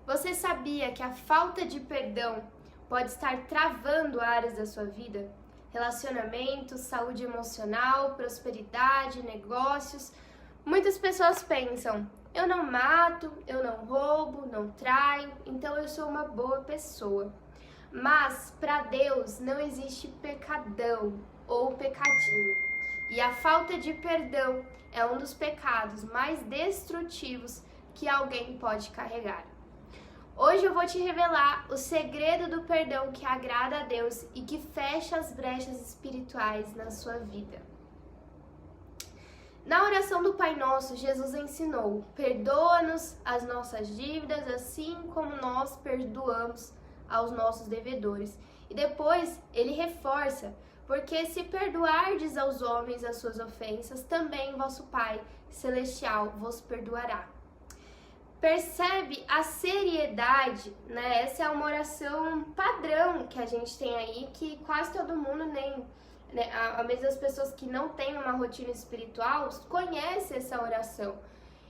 Você sabia que a falta de perdão pode estar travando áreas da sua vida? Relacionamentos, saúde emocional, prosperidade, negócios. Muitas pessoas pensam: eu não mato, eu não roubo, não traio, então eu sou uma boa pessoa. Mas para Deus não existe pecadão ou pecadinho. E a falta de perdão é um dos pecados mais destrutivos que alguém pode carregar. Hoje eu vou te revelar o segredo do perdão que agrada a Deus e que fecha as brechas espirituais na sua vida. Na oração do Pai Nosso, Jesus ensinou: perdoa-nos as nossas dívidas, assim como nós perdoamos aos nossos devedores. E depois ele reforça: porque se perdoardes aos homens as suas ofensas, também vosso Pai Celestial vos perdoará. Percebe a seriedade, né? Essa é uma oração padrão que a gente tem aí, que quase todo mundo né, mesmo as pessoas que não têm uma rotina espiritual conhecem essa oração.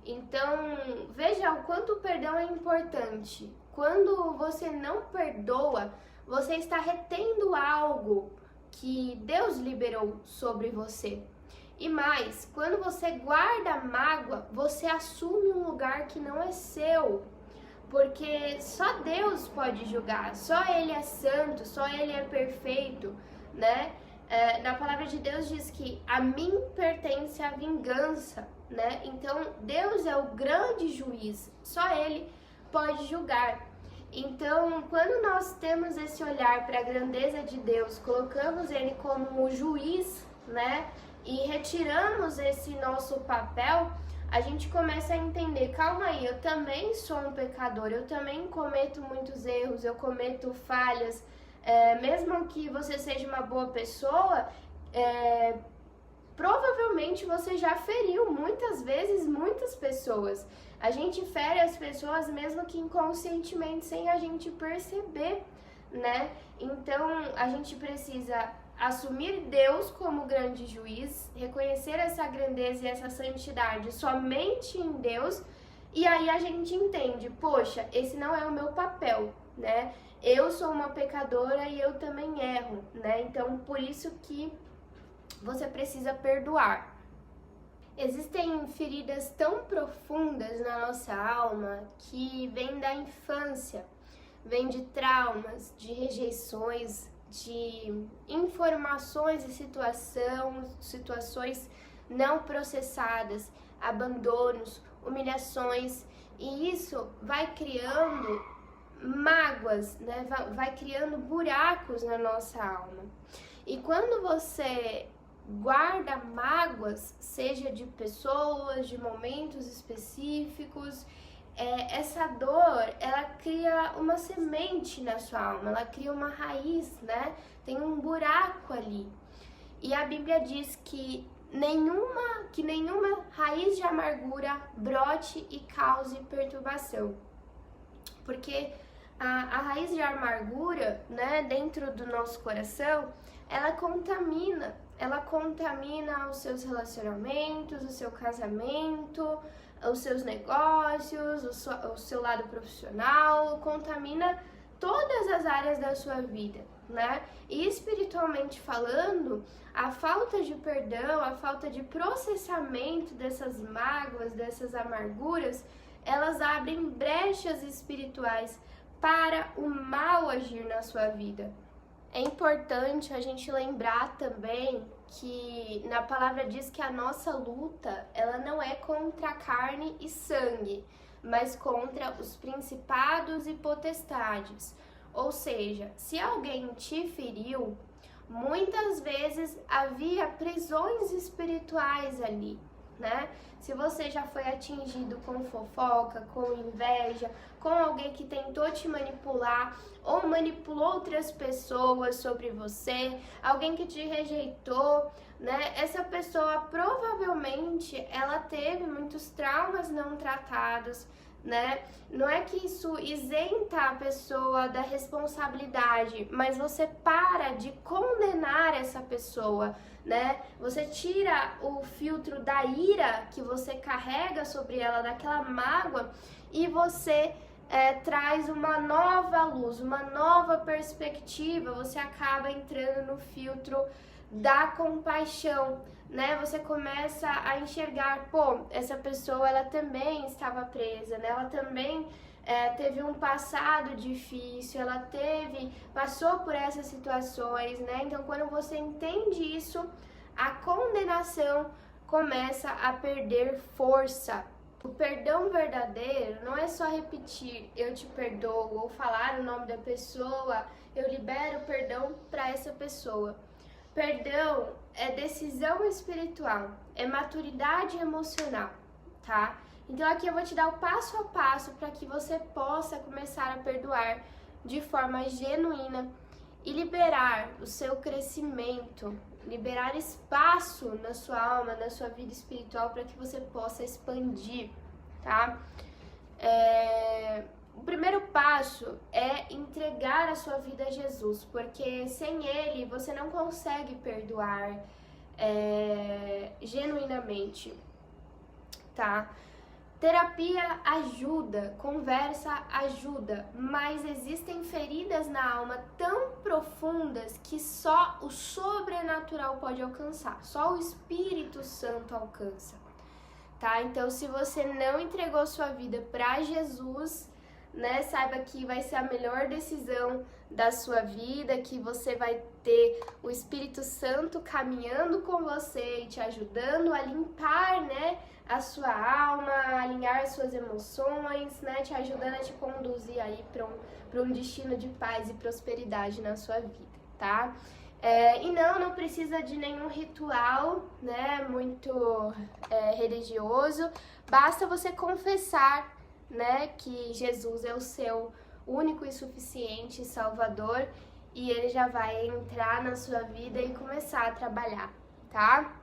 Então, veja o quanto o perdão é importante. Quando você não perdoa, você está retendo algo que Deus liberou sobre você. E mais, quando você guarda mágoa, você assume um lugar que não é seu. Porque só Deus pode julgar, só Ele é santo, só Ele é perfeito, né? Na palavra de Deus diz que a mim pertence a vingança, né? Então, Deus é o grande juiz, só Ele pode julgar. Então, quando nós temos esse olhar para a grandeza de Deus, colocamos Ele como o juiz, né? E retiramos esse nosso papel, a gente começa a entender: calma aí, eu também sou um pecador, eu também cometo muitos erros, eu cometo falhas. Mesmo que você seja uma boa pessoa, provavelmente você já feriu muitas vezes muitas pessoas. A gente fere as pessoas mesmo que inconscientemente, sem a gente perceber, né? Então a gente precisa assumir Deus como grande juiz, reconhecer essa grandeza e essa santidade somente em Deus, e aí a gente entende: poxa, esse não é o meu papel, né? Eu sou uma pecadora e eu também erro, né? Então, por isso que você precisa perdoar. Existem feridas tão profundas na nossa alma que vêm da infância, vêm de traumas, de rejeições, de informações e situações não processadas, abandonos, humilhações, e isso vai criando mágoas, né? Vai criando buracos na nossa alma. E quando você guarda mágoas, seja de pessoas, de momentos específicos, essa dor, ela cria uma semente na sua alma, ela cria uma raiz, né? Tem um buraco ali. E a Bíblia diz que nenhuma raiz de amargura brote e cause perturbação. Porque a raiz de amargura, né, dentro do nosso coração, ela contamina os seus relacionamentos, o seu casamento, os seus negócios, o seu lado profissional, contamina todas as áreas da sua vida, né? E espiritualmente falando, a falta de perdão, a falta de processamento dessas mágoas, dessas amarguras, elas abrem brechas espirituais para o mal agir na sua vida. É importante a gente lembrar também que na palavra diz que a nossa luta, ela não é contra carne e sangue, mas contra os principados e potestades. Ou seja, se alguém te feriu, muitas vezes havia prisões espirituais ali, né? Se você já foi atingido com fofoca, com inveja, com alguém que tentou te manipular ou manipulou outras pessoas sobre você, alguém que te rejeitou, né? Essa pessoa provavelmente ela teve muitos traumas não tratados, né? Não é que isso isenta a pessoa da responsabilidade, mas você para de condenar essa pessoa, né? Você tira o filtro da ira que você carrega sobre ela, daquela mágoa, e você traz uma nova luz, uma nova perspectiva, você acaba entrando no filtro da compaixão, né? Você começa a enxergar, pô, essa pessoa, ela também estava presa, né? Ela também teve um passado difícil, ela passou por essas situações, né? Então, quando você entende isso, a condenação começa a perder força. O perdão verdadeiro não é só repetir, eu te perdoo, ou falar o nome da pessoa, eu libero o perdão para essa pessoa. Perdão é decisão espiritual, é maturidade emocional, tá? Então aqui eu vou te dar o passo a passo para que você possa começar a perdoar de forma genuína e liberar o seu crescimento, liberar espaço na sua alma, na sua vida espiritual para que você possa expandir, tá? O primeiro passo é entregar a sua vida a Jesus, porque sem Ele você não consegue perdoar genuinamente, tá? Terapia ajuda, conversa ajuda, mas existem feridas na alma tão profundas que só o sobrenatural pode alcançar, só o Espírito Santo alcança, tá? Então, se você não entregou sua vida para Jesus, né, saiba que vai ser a melhor decisão da sua vida, que você vai ter o Espírito Santo caminhando com você e te ajudando a limpar, né, a sua alma, a alinhar as suas emoções, né, te ajudando a te conduzir aí para um destino de paz e prosperidade na sua vida, tá? E não precisa de nenhum ritual, né, muito religioso, basta você confessar, né, que Jesus é o seu único e suficiente Salvador e Ele já vai entrar na sua vida e começar a trabalhar, tá?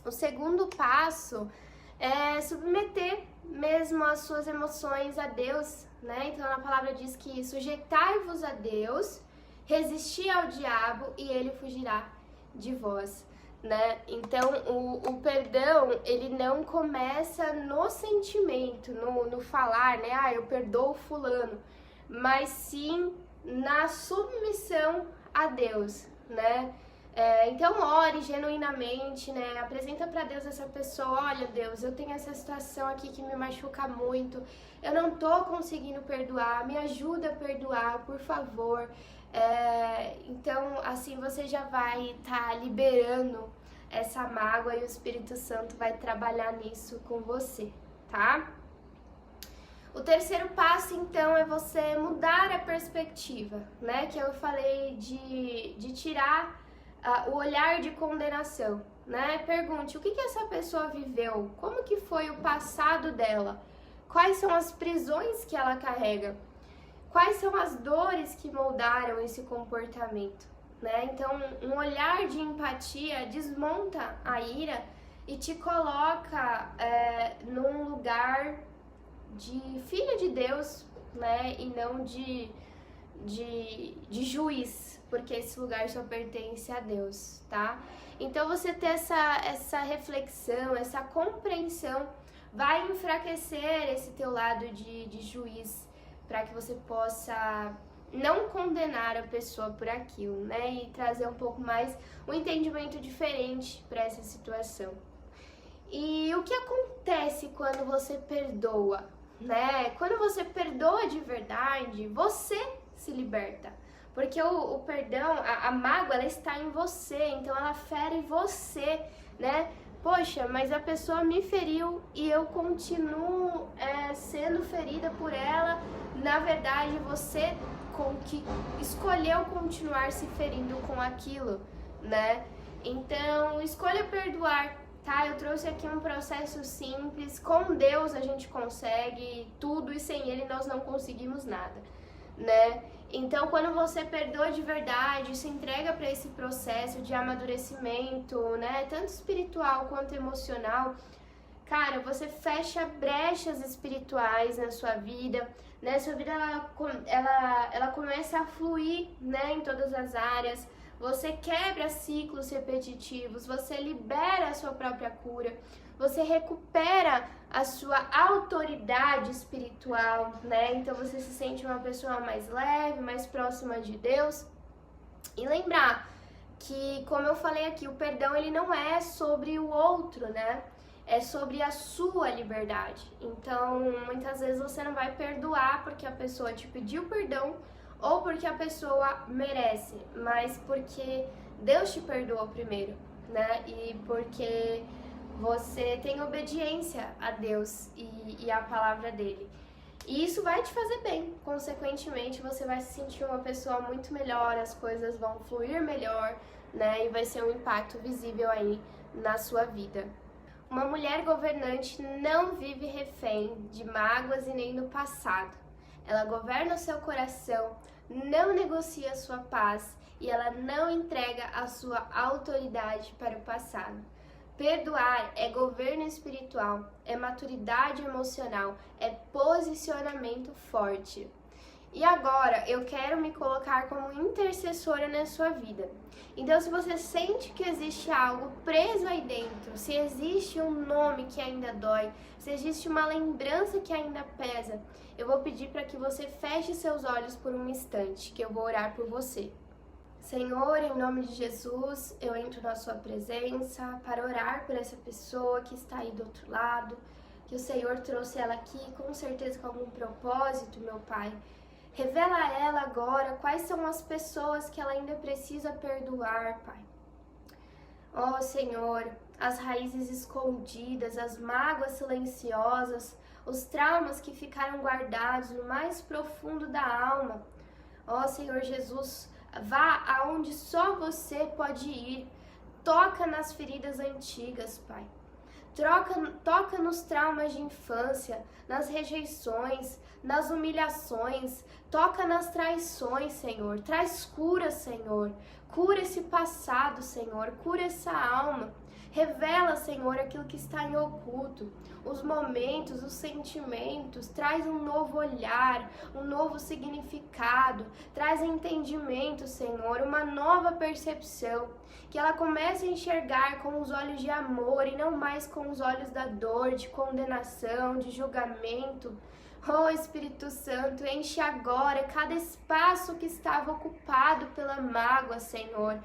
O segundo passo é submeter mesmo as suas emoções a Deus, né? Então a palavra diz que sujeitai-vos a Deus, resisti ao diabo e ele fugirá de vós, né? Então o perdão, ele não começa no sentimento, no falar, né? Ah, eu perdoo fulano, mas sim na submissão a Deus, né? Então ore genuinamente, né? Apresenta para Deus essa pessoa, olha Deus, eu tenho essa situação aqui que me machuca muito, eu não tô conseguindo perdoar, me ajuda a perdoar, por favor. Então assim você já vai estar liberando essa mágoa e o Espírito Santo vai trabalhar nisso com você, tá? O terceiro passo, então, é você mudar a perspectiva, né? Que eu falei de tirar o olhar de condenação, né? Pergunte, o que essa pessoa viveu? Como que foi o passado dela? Quais são as prisões que ela carrega? Quais são as dores que moldaram esse comportamento, né? Então, um olhar de empatia desmonta a ira e te coloca num lugar de filha de Deus, né? E não de juiz, porque esse lugar só pertence a Deus, tá? Então você ter essa reflexão, essa compreensão vai enfraquecer esse teu lado de juiz, para que você possa não condenar a pessoa por aquilo, né? E trazer um pouco mais um entendimento diferente para essa situação. E o que acontece quando você perdoa, né? Quando você perdoa de verdade, você se liberta. Porque o perdão, a mágoa, ela está em você, então ela fere você, né? Poxa, mas a pessoa me feriu e eu continuo sendo ferida por ela. Na verdade, você que escolheu continuar se ferindo com aquilo, né? Então, escolha perdoar, tá? Eu trouxe aqui um processo simples. Com Deus a gente consegue tudo e sem Ele nós não conseguimos nada, né? Então, quando você perdoa de verdade, se entrega para esse processo de amadurecimento, né? Tanto espiritual quanto emocional, cara, você fecha brechas espirituais na sua vida, né? Sua vida ela começa a fluir, né? Em todas as áreas. você quebra ciclos repetitivos, você libera a sua própria cura, você recupera a sua autoridade espiritual, né? Então você se sente uma pessoa mais leve, mais próxima de Deus. E lembrar que, como eu falei aqui, o perdão ele não é sobre o outro, né? É sobre a sua liberdade. Então, muitas vezes você não vai perdoar porque a pessoa te pediu perdão ou porque a pessoa merece, mas porque Deus te perdoou primeiro, né? E porque você tem obediência a Deus e à palavra dele. E isso vai te fazer bem. Consequentemente, você vai se sentir uma pessoa muito melhor, as coisas vão fluir melhor, né? E vai ser um impacto visível aí na sua vida. Uma mulher governante não vive refém de mágoas e nem do passado. Ela governa o seu coração, não negocia a sua paz e ela não entrega a sua autoridade para o passado. Perdoar é governo espiritual, é maturidade emocional, é posicionamento forte. E agora eu quero me colocar como intercessora na sua vida. Então, se você sente que existe algo preso aí dentro, se existe um nome que ainda dói, se existe uma lembrança que ainda pesa, eu vou pedir para que você feche seus olhos por um instante, que eu vou orar por você. Senhor, em nome de Jesus, eu entro na sua presença para orar por essa pessoa que está aí do outro lado, que o Senhor trouxe ela aqui com certeza com algum propósito, meu Pai. Revela a ela agora quais são as pessoas que ela ainda precisa perdoar, Pai. Ó Senhor, as raízes escondidas, as mágoas silenciosas, os traumas que ficaram guardados no mais profundo da alma. Ó Senhor Jesus, vá aonde só você pode ir. Toca nas feridas antigas, Pai. Toca nos traumas de infância, nas rejeições, nas humilhações. Toca nas traições, Senhor. Traz cura, Senhor. Cura esse passado, Senhor. Cura essa alma. Revela, Senhor, aquilo que está em oculto, os momentos, os sentimentos, traz um novo olhar, um novo significado, traz entendimento, Senhor, uma nova percepção, que ela comece a enxergar com os olhos de amor e não mais com os olhos da dor, de condenação, de julgamento. Oh Espírito Santo, enche agora cada espaço que estava ocupado pela mágoa, Senhor.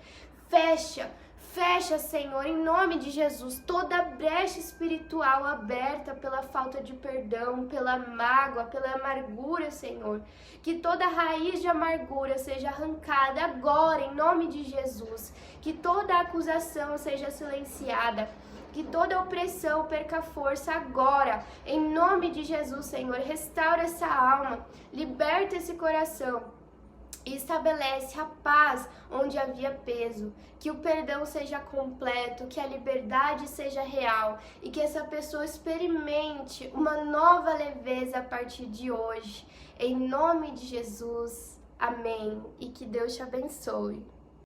Fecha, Senhor, em nome de Jesus, toda brecha espiritual aberta pela falta de perdão, pela mágoa, pela amargura, Senhor. Que toda raiz de amargura seja arrancada agora, em nome de Jesus. Que toda acusação seja silenciada. Que toda opressão perca força agora, em nome de Jesus, Senhor. Restaura essa alma, liberta esse coração. E estabelece a paz onde havia peso, que o perdão seja completo, que a liberdade seja real e que essa pessoa experimente uma nova leveza a partir de hoje. Em nome de Jesus, amém. E que Deus te abençoe.